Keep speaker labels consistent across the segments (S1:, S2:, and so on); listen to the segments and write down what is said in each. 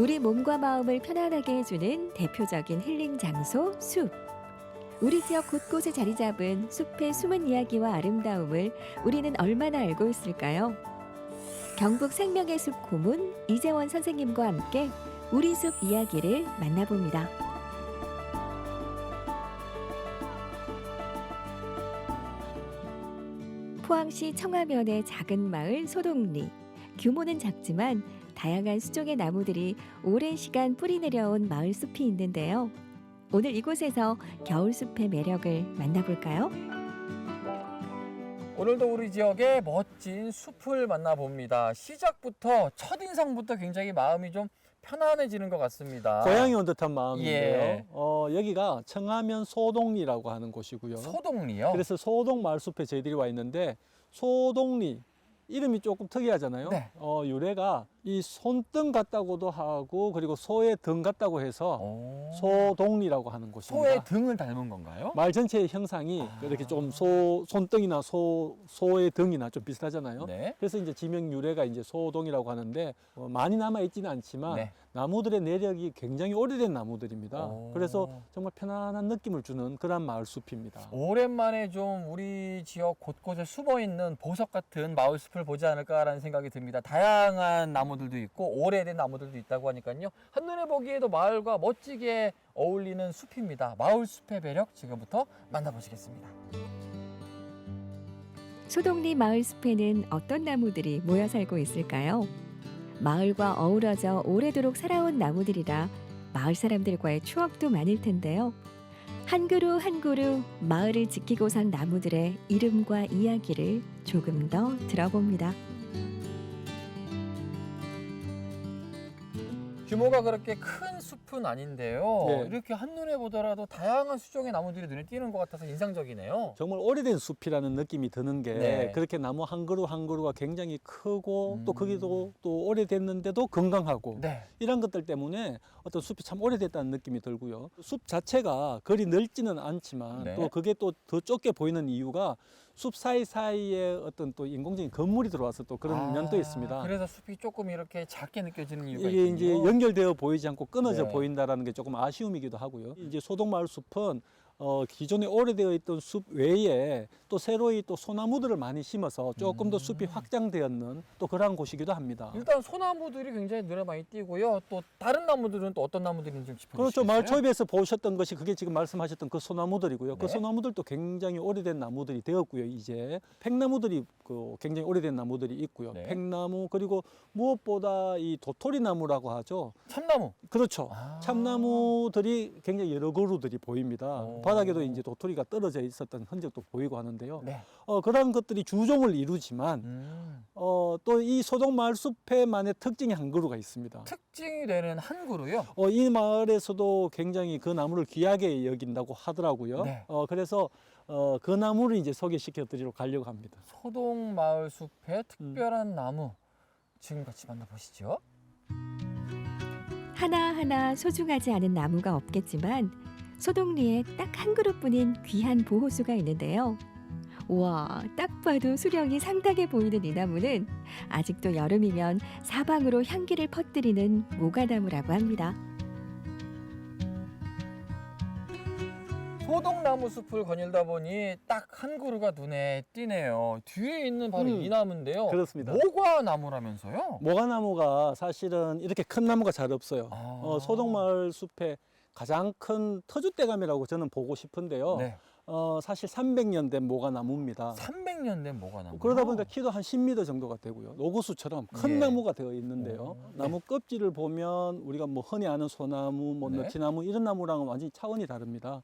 S1: 우리 몸과 마음을 편안하게 해주는 대표적인 힐링 장소 숲. 우리 지역 곳곳에 자리 잡은 숲의 숨은 이야기와 아름다움을 우리는 얼마나 알고 있을까요? 경북 생명의 숲 고문 이재원 선생님과 함께 우리 숲 이야기를 만나봅니다. 포항시 청하면의 작은 마을 소동리. 규모는 작지만 다양한 수종의 나무들이 오랜 시간 뿌리 내려온 마을 숲이 있는데요. 오늘 이곳에서 겨울숲의 매력을 만나볼까요?
S2: 오늘도 우리 지역의 멋진 숲을 만나봅니다. 시작부터 첫인상부터 굉장히 마음이 좀 편안해지는 것 같습니다.
S3: 고향이 온 듯한 마음인데요.
S2: 예.
S3: 여기가 청하면 소동리라고 하는 곳이고요.
S2: 소동리요?
S3: 그래서 소동 마을숲에 저희들이 와 있는데 소동리 이름이 조금 특이하잖아요.
S2: 네.
S3: 유래가 이 손등 같다고도 하고 그리고 소의 등 같다고 해서 소동리라고 하는 곳입니다.
S2: 소의 등을 닮은 건가요?
S3: 말 전체의 형상이 이렇게 좀 손등이나 소의 등이나 좀 비슷하잖아요.
S2: 네.
S3: 그래서 이제 지명 유래가 이제 소동이라고 하는데 많이 남아 있지는 않지만
S2: 네.
S3: 나무들의 내력이 굉장히 오래된 나무들입니다. 그래서 정말 편안한 느낌을 주는 그런 마을 숲입니다.
S2: 오랜만에 좀 우리 지역 곳곳에 숨어 있는 보석 같은 마을 숲을 보지 않을까라는 생각이 듭니다. 다양한 나무들도 있고 오래된 나무들도 있다고 하니까요. 한눈에 보기에도 마을과 멋지게 어울리는 숲입니다. 마을 숲의 매력 지금부터 만나보시겠습니다.
S1: 소동리 마을 숲에는 어떤 나무들이 모여 살고 있을까요? 마을과 어우러져 오래도록 살아온 나무들이라 마을 사람들과의 추억도 많을 텐데요. 한 그루 한 그루 마을을 지키고 산 나무들의 이름과 이야기를 조금 더 들어봅니다.
S2: 규모가 그렇게 큰 숲은 아닌데요.
S3: 네.
S2: 이렇게 한눈에 보더라도 다양한 수종의 나무들이 눈에 띄는 것 같아서 인상적이네요.
S3: 정말 오래된 숲이라는 느낌이 드는 게
S2: 네.
S3: 그렇게 나무 한 그루 한 그루가 굉장히 크고 또 거기도 또 오래됐는데도 건강하고
S2: 네.
S3: 이런 것들 때문에 어떤 숲이 참 오래됐다는 느낌이 들고요. 숲 자체가 그리 넓지는 않지만
S2: 네.
S3: 또 그게 또 더 좁게 보이는 이유가 숲 사이사이에 어떤 또 인공적인 건물이 들어와서 또 그런 면도 있습니다.
S2: 그래서 숲이 조금 이렇게 작게 느껴지는 이유가
S3: 이게
S2: 있군요.
S3: 이제 연결되어 보이지 않고 끊어져
S2: 네.
S3: 보인다라는 게 조금 아쉬움이기도 하고요. 이제 소동마을 숲은 기존에 오래되어 있던 숲 외에 또 새로이 또 소나무들을 많이 심어서 조금 더 숲이 확장되었는 또 그러한 곳이기도 합니다.
S2: 일단 소나무들이 굉장히 눈에 많이 띄고요. 또 다른 나무들은 또 어떤 나무들인지 좀 짚어주시겠어요?
S3: 그렇죠. 마을 초입에서 보셨던 것이 그게 지금 말씀하셨던 그 소나무들이고요.
S2: 네.
S3: 그 소나무들도 굉장히 오래된 나무들이 되었고요. 이제 팽나무들이 굉장히 오래된 나무들이 있고요.
S2: 네.
S3: 팽나무 그리고 무엇보다 이 도토리나무라고 하죠.
S2: 참나무.
S3: 그렇죠. 참나무들이 굉장히 여러 그루들이 보입니다.
S2: 오.
S3: 바닥에도 이제 도토리가 떨어져 있었던 흔적도 보이고 하는데요.
S2: 네.
S3: 그런 것들이 주종을 이루지만 또 이 소동마을 숲에만의 특징이 한 그루가 있습니다.
S2: 특징이 되는 한 그루요.
S3: 이 마을에서도 굉장히 그 나무를 귀하게 여긴다고 하더라고요.
S2: 네.
S3: 그래서 그 나무를 이제 소개시켜 드리러 가려고 합니다.
S2: 소동 마을 숲의 특별한 나무 지금 같이 만나보시죠.
S1: 하나하나 소중하지 않은 나무가 없겠지만 소동리에 딱 한 그루뿐인 귀한 보호수가 있는데요. 우와, 딱 봐도 수령이 상당해 보이는 이 나무는 아직도 여름이면 사방으로 향기를 퍼뜨리는 모가나무라고 합니다.
S2: 소동나무 숲을 거닐다 보니 딱 한 그루가 눈에 띄네요. 뒤에 있는 바로 이 나무인데요.
S3: 그렇습니다.
S2: 모과나무라면서요?
S3: 모가나무가 사실은 이렇게 큰 나무가 잘 없어요.
S2: 아.
S3: 소동마을 숲의 가장 큰 터줏대감이라고 저는 보고 싶은데요.
S2: 네.
S3: 사실 300년 된 모가나무입니다.
S2: 300년 된 모과나무.
S3: 그러다 보니까 키도 한 10m 정도가 되고요. 노구수처럼 큰
S2: 예.
S3: 나무가 되어 있는데요.
S2: 네.
S3: 나무 껍질을 보면 우리가 뭐 흔히 아는 소나무, 뭐
S2: 네.
S3: 너치나무 이런 나무랑은 완전히 차원이 다릅니다.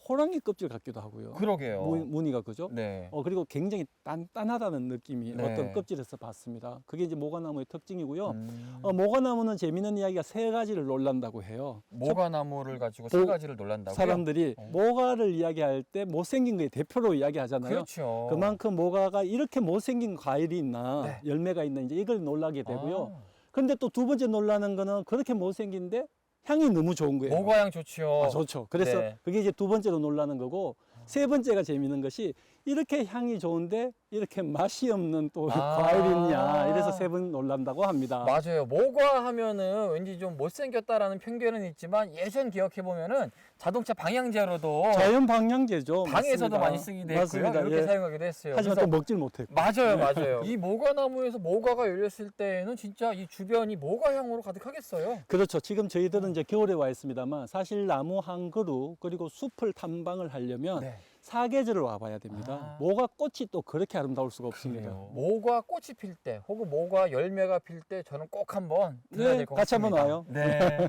S3: 호랑이 껍질 같기도 하고요.
S2: 그러게요.
S3: 무늬가 그죠?
S2: 네.
S3: 그리고 굉장히 단단하다는 느낌이
S2: 네.
S3: 어떤 껍질에서 봤습니다. 그게 이제 모가나무의 특징이고요.
S2: 음.
S3: 모가나무는 재미있는 이야기가 세 가지를 논란다고 해요.
S2: 모과나무를 가지고 세 가지를 놀란다고요?
S3: 사람들이 모가를 이야기할 때 못생긴 거에 대표로 이야기하잖아요.
S2: 그렇죠.
S3: 그만큼 모가가 이렇게 못생긴 과일이 있나
S2: 네.
S3: 열매가 있나 이제 이걸 놀라게 되고요.
S2: 아.
S3: 그런데 또 두 번째 놀라는 거는 그렇게 못생긴데 향이 너무 좋은 거예요.
S2: 모과향 좋죠.
S3: 좋죠. 그래서
S2: 네.
S3: 그게 이제 두 번째로 놀라는 거고 세 번째가 재미있는 것이 이렇게 향이 좋은데 이렇게 맛이 없는 또 과일이 있냐. 이래서 세 번 놀란다고 합니다.
S2: 맞아요. 모과 하면은 왠지 좀 못생겼다라는 편견은 있지만 예전 기억해 보면은 자동차 방향제로도
S3: 자연 방향제죠.
S2: 방에서도
S3: 맞습니다.
S2: 많이 쓰기도 했고요.
S3: 맞습니다.
S2: 이렇게
S3: 예.
S2: 사용하기도 했어요.
S3: 하지만
S2: 그래서
S3: 또 먹질 못했고.
S2: 맞아요, 맞아요. 이 모과나무에서 모과가 열렸을 때는 진짜 이 주변이 모과향으로 가득하겠어요.
S3: 그렇죠. 지금 저희들은 이제 겨울에 와 있습니다만 사실 나무 한 그루 그리고 숲을 탐방을 하려면
S2: 네.
S3: 사계절을 와봐야 됩니다.
S2: 아.
S3: 모과 꽃이 또 그렇게 아름다울 수가 없습니다.
S2: 모과 꽃이 필 때, 혹은 모과 열매가 필 때 저는 꼭 한번 들려야
S3: 네,
S2: 될 것
S3: 같이
S2: 같습니다.
S3: 한번 와요.
S2: 네.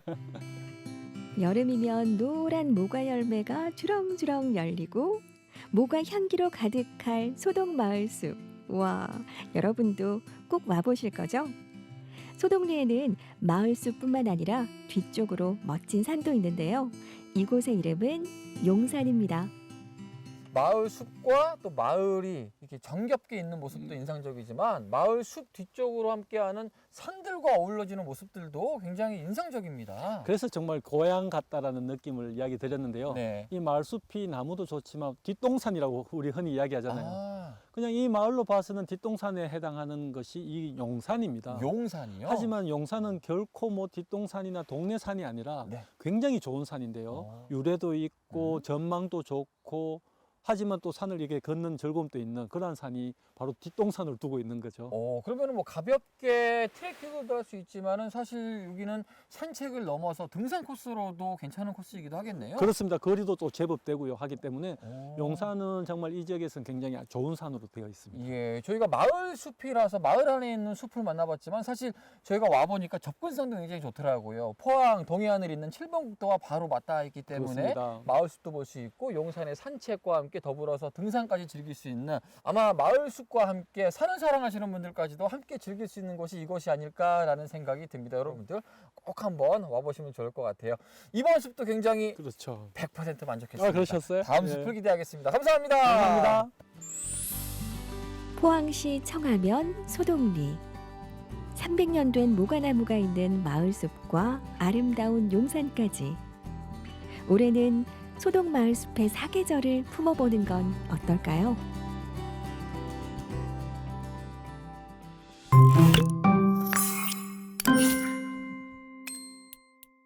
S1: 여름이면 노란 모과 열매가 주렁주렁 열리고 모과 향기로 가득할 소동마을 숲. 와, 여러분도 꼭 와보실 거죠? 소동리에는 마을 숲뿐만 아니라 뒤쪽으로 멋진 산도 있는데요. 이곳의 이름은 용산입니다.
S2: 마을 숲과 또 마을이 이렇게 정겹게 있는 모습도 인상적이지만 마을 숲 뒤쪽으로 함께하는 산들과 어우러지는 모습들도 굉장히 인상적입니다.
S3: 그래서 정말 고향 같다라는 느낌을 이야기 드렸는데요.
S2: 네.
S3: 이 마을 숲이 나무도 좋지만 뒷동산이라고 우리 흔히 이야기하잖아요.
S2: 아,
S3: 그냥 이 마을로 봐서는 뒷동산에 해당하는 것이 이 용산입니다.
S2: 용산이요?
S3: 하지만 용산은 결코 뭐 뒷동산이나 동네산이 아니라
S2: 네.
S3: 굉장히 좋은 산인데요. 유래도 있고 전망도 좋고 하지만 또 산을 이렇게 걷는 즐거움도 있는 그러한 산이 바로 뒷동산을 두고 있는 거죠.
S2: 그러면은 뭐 가볍게 트레킹도 할 수 있지만은 사실 여기는 산책을 넘어서 등산 코스로도 괜찮은 코스이기도 하겠네요.
S3: 그렇습니다. 거리도 또 제법 되고요. 하기 때문에
S2: 오.
S3: 용산은 정말 이 지역에서는 굉장히 좋은 산으로 되어 있습니다.
S2: 예, 저희가 마을 숲이라서 마을 안에 있는 숲을 만나봤지만 사실 저희가 와보니까 접근성도 굉장히 좋더라고요. 포항 동해안을 있는 7번 국도와 바로 맞닿아 있기 때문에
S3: 그렇습니다.
S2: 마을 숲도 볼 수 있고 용산의 산책과 함께 더불어서 등산까지 즐길 수 있는 아마 마을 숲과 함께 산을 사랑하시는 분들까지도 함께 즐길 수 있는 곳이 이곳이 아닐까라는 생각이 듭니다. 여러분들 꼭 한번 와보시면 좋을 것 같아요. 이번 숲도 굉장히
S3: 그렇죠.
S2: 100% 만족했습니다.
S3: 아, 그러셨어요?
S2: 다음
S3: 예.
S2: 숲을 기대하겠습니다. 감사합니다.
S3: 감사합니다.
S1: 포항시 청하면 소동리. 300년 된 모과나무가 있는 마을숲과 아름다운 용산까지. 올해는 소동마을숲의 사계절을 품어보는 건 어떨까요?